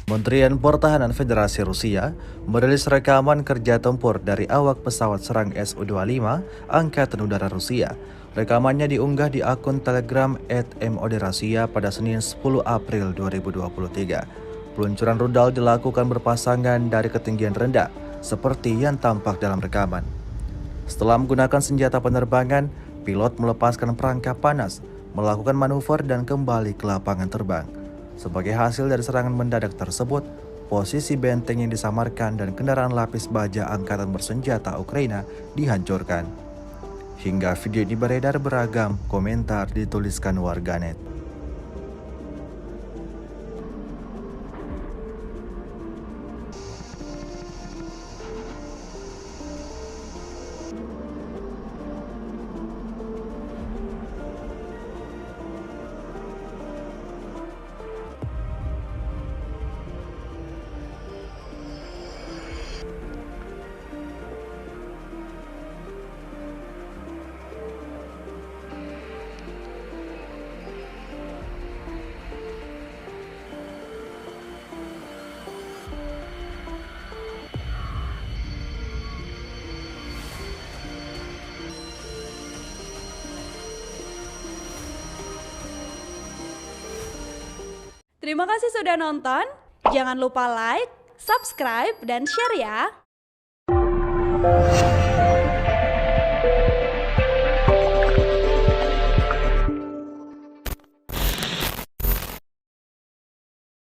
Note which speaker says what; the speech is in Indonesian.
Speaker 1: Kementerian Pertahanan Federasi Rusia merilis rekaman kerja tempur dari awak pesawat serang Su-25 Angkatan Udara Rusia. Rekamannya diunggah di akun Telegram @moderasia pada Senin 10 April 2023. Peluncuran rudal dilakukan berpasangan dari ketinggian rendah, seperti yang tampak dalam rekaman. Setelah menggunakan senjata penerbangan, pilot melepaskan perangkap panas, melakukan manuver dan kembali ke lapangan terbang. Sebagai hasil dari serangan mendadak tersebut, posisi benteng yang disamarkan dan kendaraan lapis baja angkatan bersenjata Ukraina dihancurkan. Hingga video ini beredar, beragam komentar dituliskan warganet.
Speaker 2: Terima kasih sudah nonton. Jangan lupa like, subscribe, dan share ya.